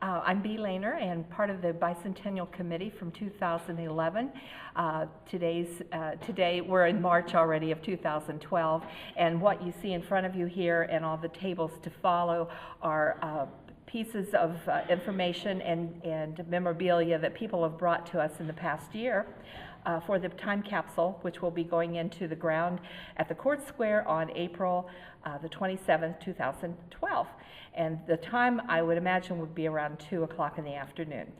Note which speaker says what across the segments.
Speaker 1: I'm Bee Lehner and part of the Bicentennial Committee from 2011. Today we're in March already of 2012, and what you see in front of you here and all the tables to follow are pieces of information and memorabilia that people have brought to us in the past year for the time capsule, which will be going into the ground at the Court Square on April the 27th, 2012. And the time, I would imagine, would be around 2 o'clock in the afternoon.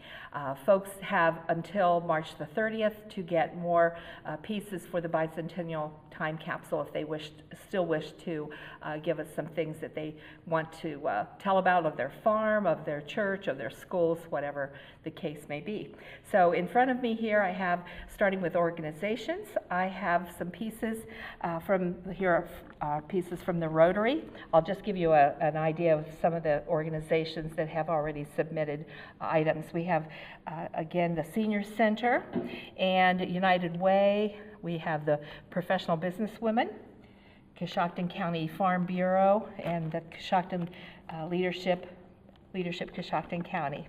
Speaker 1: Folks have until March the 30th to get more pieces for the Bicentennial Time Capsule if they still wish to give us some things that they want to tell about of their farm, of their church, of their schools, whatever the case may be. So in front of me here I have, starting with organizations, I have some pieces pieces from the Rotary. I'll just give you an idea of some of the organizations that have already submitted items. We have, again, the Senior Center and United Way. We have the Professional Businesswomen, Coshocton County Farm Bureau, and the Coshocton Leadership Coshocton County.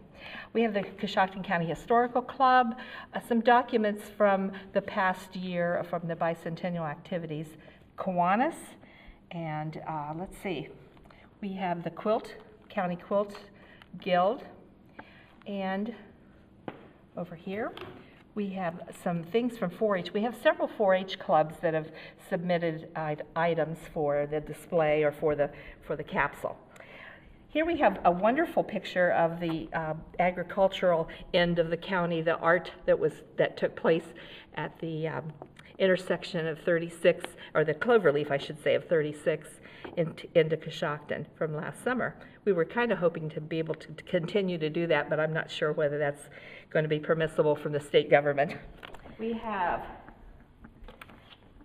Speaker 1: We have the Coshocton County Historical Club, some documents from the past year from the bicentennial activities, Kiwanis, and let's see, we have the County Quilt Guild, and over here we have some things from 4-H. We have several 4-H clubs that have submitted items for the display or for the capsule. Here we have a wonderful picture of the agricultural end of the county, the art that took place at the intersection of 36, or the cloverleaf, I should say, of 36 into Coshocton from last summer. We were kind of hoping to be able to continue to do that, but I'm not sure whether that's going to be permissible from the state government. We have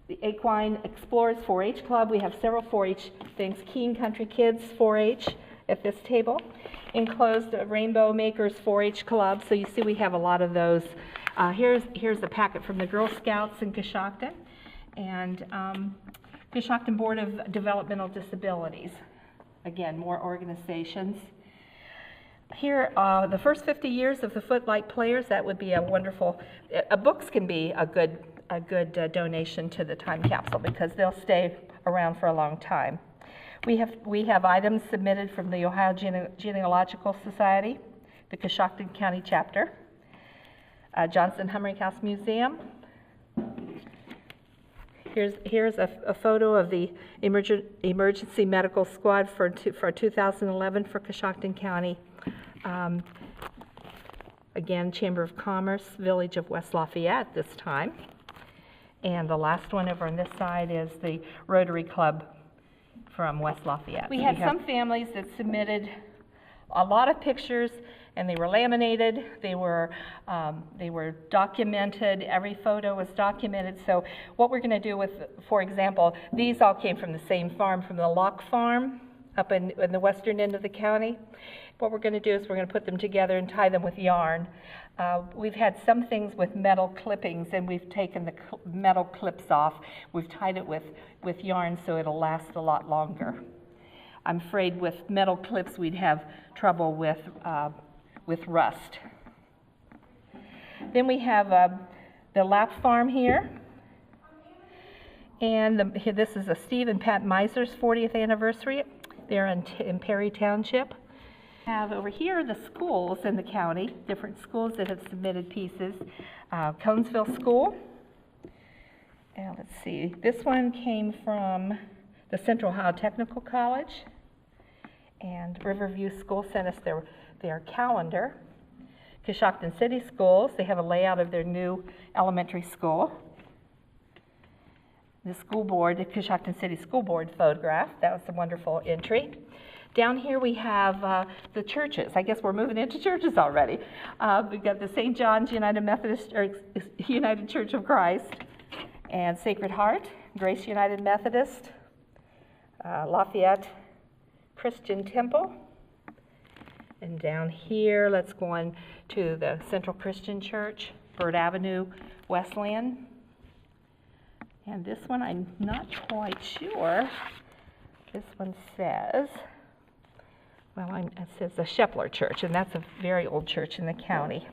Speaker 1: the Equine Explorers 4-H Club. We have several 4-H things. Keene Country Kids 4-H at this table. Enclosed Rainbow Makers 4-H Club. So you see we have a lot of those. Here's a packet from the Girl Scouts in Coshocton and Coshocton Board of Developmental Disabilities. Again, more organizations. Here, the first 50 years of the Footlight Players. That would be a wonderful. Books can be a good donation to the time capsule because they'll stay around for a long time. We have items submitted from the Ohio Genealogical Society, the Coshocton County Chapter, Johnson Hummering House Museum. Here's a photo of the Emergency Medical Squad for 2011 for Coshocton County. Again, Chamber of Commerce, Village of West Lafayette this time. And the last one over on this side is the Rotary Club from West Lafayette. We had some families that submitted a lot of pictures, and they were laminated, they were documented, every photo was documented. So what we're going to do with, for example, these all came from the same farm, from the Locke Farm up in the western end of the county. What we're going to do is we're going to put them together and tie them with yarn. We've had some things with metal clippings, and we've taken the metal clips off. We've tied it with yarn so it'll last a lot longer. I'm afraid with metal clips we'd have trouble with rust. Then we have the Lapp Farm here. And this is a Steve and Pat Miser's 40th anniversary. They're in Perry Township. We have over here the schools in the county, different schools that have submitted pieces. Conesville School. And let's see, this one came from the Central Ohio Technical College. And Riverview School sent us their calendar. Coshocton City Schools, they have a layout of their new elementary school. The school board, the Coshocton City School Board photograph, that was a wonderful entry. Down here we have the churches. I guess we're moving into churches already. We've got the St. John's United Methodist, or United Church of Christ, and Sacred Heart, Grace United Methodist, Lafayette Christian Temple. And down here, let's go on to the Central Christian Church, Bird Avenue, Wesleyan. And this one, I'm not quite sure. This one says, it says the Shepler Church, and that's a very old church in the county.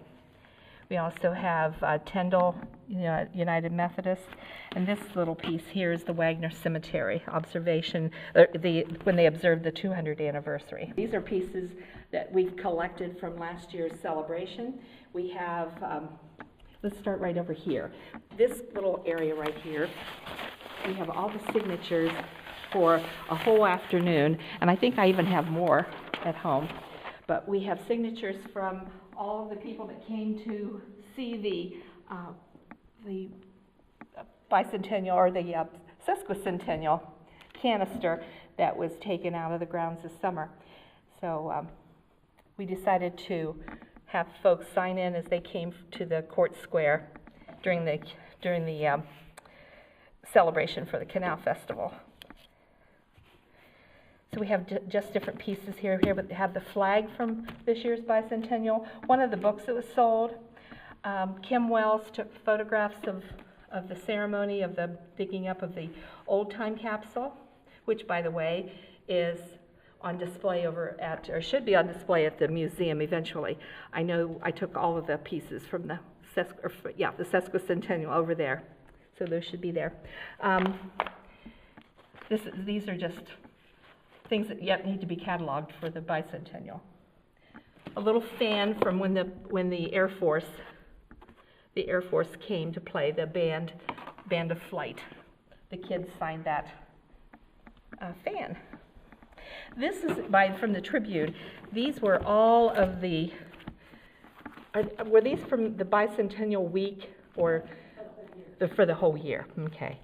Speaker 1: We also have Tyndall United Methodist, and this little piece here is the Wagner Cemetery observation, when they observed the 200th anniversary. These are pieces that we've collected from last year's celebration. We have, let's start right over here. This little area right here, we have all the signatures for a whole afternoon, and I think I even have more at home. But we have signatures from all of the people that came to see the bicentennial or the sesquicentennial canister that was taken out of the grounds this summer. So we decided to have folks sign in as they came to the court square during the celebration for the Canal Festival. So we have just different pieces here, but they have the flag from this year's bicentennial. One of the books that was sold, Kim Wells took photographs of the ceremony of the digging up of the old time capsule, which, by the way, is on display over at, or should be on display at the museum eventually. I know I took all of the pieces from the sesquicentennial over there, so those should be there. These are just things that yet need to be cataloged for the bicentennial. A little fan from when the Air Force came to play the band of flight. The kids signed that fan. This is from the Tribune. These were all of the. Were these from the bicentennial week or for the whole year? Okay,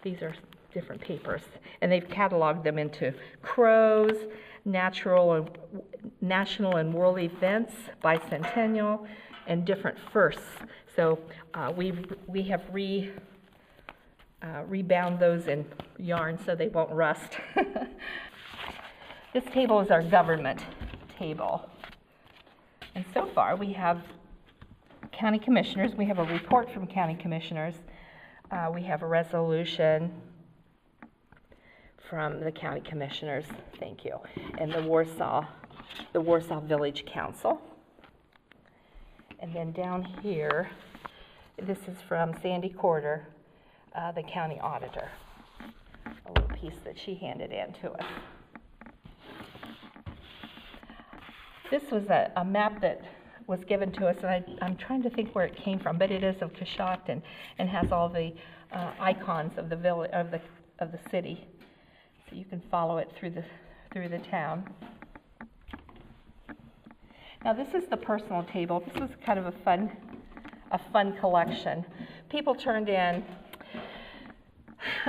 Speaker 1: these are different papers, and they've cataloged them into crows, national and world events, bicentennial, and different firsts. So we have rebound those in yarn so they won't rust. This table is our government table, and so far we have county commissioners. We have a report from county commissioners. We have a resolution from the county commissioners, thank you, and the Warsaw Village Council. And then down here, this is from Sandy Corder, the county auditor, a little piece that she handed in to us. This was a map that was given to us, and I'm trying to think where it came from, but it is of Coshocton and has all the icons of the village of the city. So you can follow it through the town. Now this is the personal table. This was kind of a fun collection. People turned in,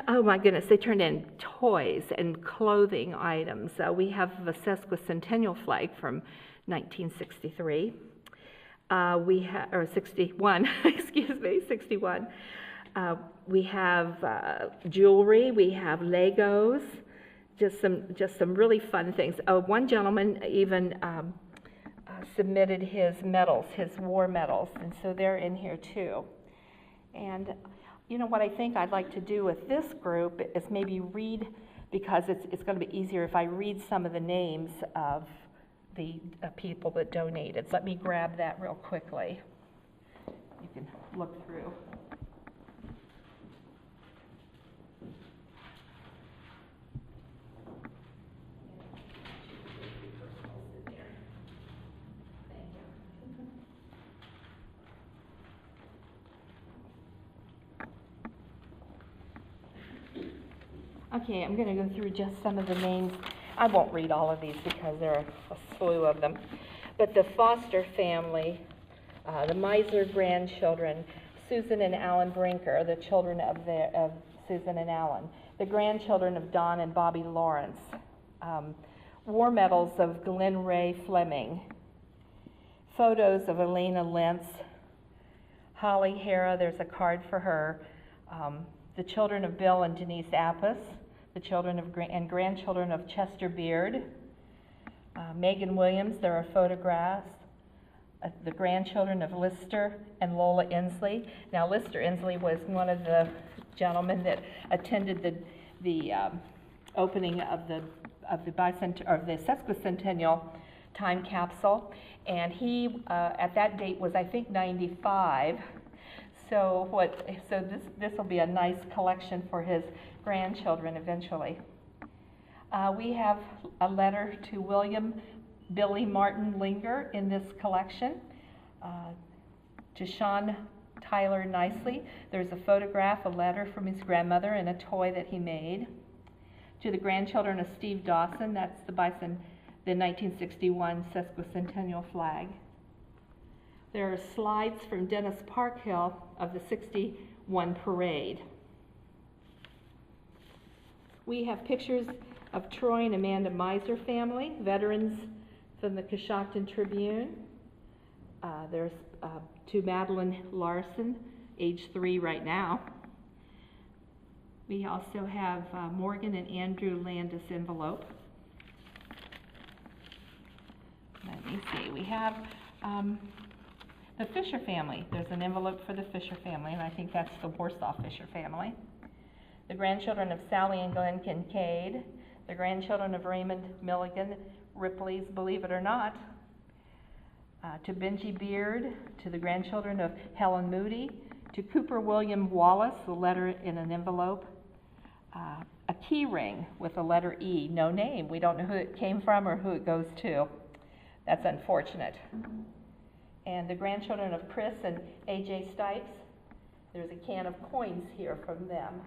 Speaker 1: oh my goodness, they turned in toys and clothing items. We have the sesquicentennial flag from 1963. Or 61, excuse me, 61. We have jewelry. We have Legos. Just some really fun things. One gentleman even submitted his medals, his war medals, and so they're in here too. And you know what I think I'd like to do with this group is maybe read, because it's going to be easier if I read some of the names of the people that donated. So let me grab that real quickly. You can look through. Okay, I'm going to go through just some of the names. I won't read all of these because there are a slew of them. But the Foster family, the Miser grandchildren, Susan and Alan Brinker, the children of Susan and Alan, the grandchildren of Don and Bobby Lawrence, war medals of Glenn Ray Fleming, photos of Elena Lentz, Holly Hara, there's a card for her, the children of Bill and Denise Appas, the children of and grandchildren of Chester Beard, Megan Williams, there are photographs, the grandchildren of Lister and Lola Inslee. Now Lister Inslee was one of the gentlemen that attended the opening of the sesquicentennial Time Capsule. And he, at that date, was, I think, 95. So this will be a nice collection for his grandchildren eventually. We have a letter to William Billy Martin Linger in this collection. To Sean Tyler Nicely, there's a photograph, a letter from his grandmother, and a toy that he made. To the grandchildren of Steve Dawson, that's the 1961 sesquicentennial flag. There are slides from Dennis Parkhill of the 61 parade. We have pictures of Troy and Amanda Miser family, veterans from the Coshocton Tribune. There's to Madeline Larson, age 3 right now. We also have Morgan and Andrew Landis envelope. Let me see, we have the Fisher family. There's an envelope for the Fisher family, and I think that's the Warsaw Fisher family. The grandchildren of Sally and Glenn Kincaid, the grandchildren of Raymond Milligan Ripley's Believe It or Not, to Benji Beard, to the grandchildren of Helen Moody, to Cooper William Wallace, a letter in an envelope, a key ring with the letter E, no name. We don't know who it came from or who it goes to. That's unfortunate. And the grandchildren of Chris and A.J. Stipes, there's a can of coins here from them.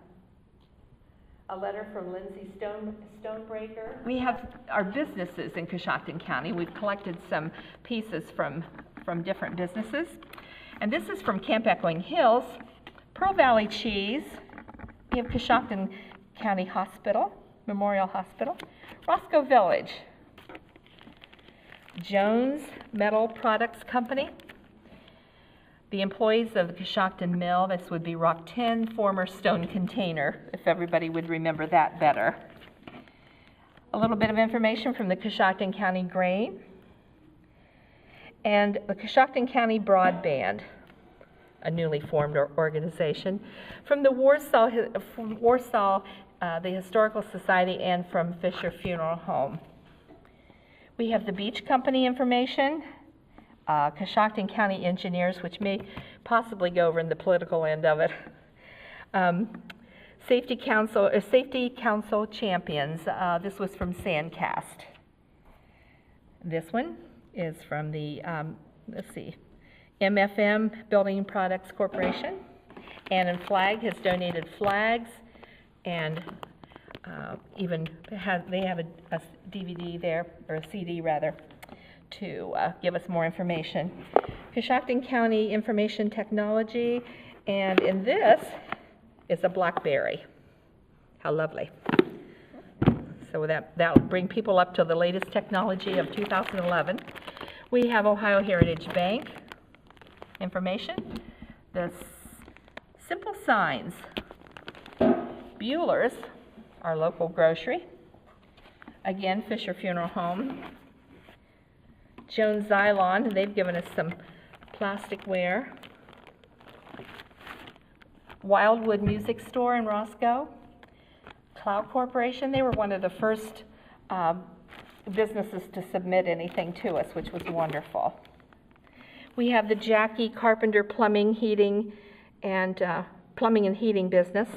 Speaker 1: A letter from Lindsay Stonebreaker. We have our businesses in Coshocton County. We've collected some pieces from different businesses. And this is from Camp Echoing Hills, Pearl Valley Cheese. We have Coshocton County Hospital, Memorial Hospital, Roscoe Village, Jones Metal Products Company, the employees of the Coshocton Mill. This would be Rock 10, former Stone Container, if everybody would remember that better. A little bit of information from the Coshocton County Grain and the Coshocton County Broadband, a newly formed organization, from the Warsaw, the Historical Society, and from Fisher Funeral Home. We have the Beach Company information, Coshocton County Engineers, which may possibly go over in the political end of it. Safety Council Champions. This was from Sandcast. This one is from the, MFM Building Products Corporation. Annan Flag has donated flags, and they have a DVD there, or a CD rather, to give us more information. Coshocton County Information Technology, and in this is a BlackBerry. How lovely. So that'll bring people up to the latest technology of 2011. We have Ohio Heritage Bank information. The Simple Signs, Bueller's, our local grocery. Again, Fisher Funeral Home. Jones Xylon, they've given us some plasticware. Wildwood Music Store in Roscoe. Cloud Corporation, they were one of the first businesses to submit anything to us, which was wonderful. We have the Jackie Carpenter Plumbing, Heating, and Plumbing and Heating business,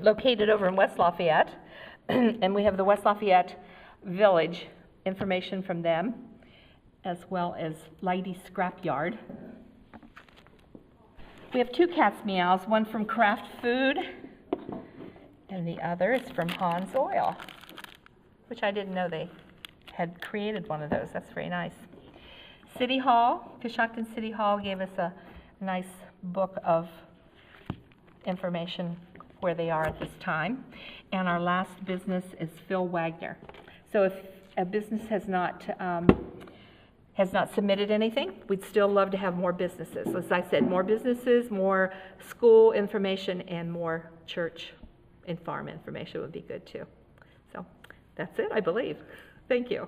Speaker 1: located over in West Lafayette. And we have the West Lafayette Village information from them, as well as Lighty Scrapyard. We have two Cat's Meows, one from Kraft Food, and the other is from Hans Oil, which I didn't know they had created one of those. That's very nice. City Hall, Coshocton City Hall gave us a nice book of information where they are at this time. And our last business is Phil Wagner. So if a business has not submitted anything, we'd still love to have more businesses. As I said, more businesses, more school information, and more church and farm information would be good too. So that's it, I believe. Thank you.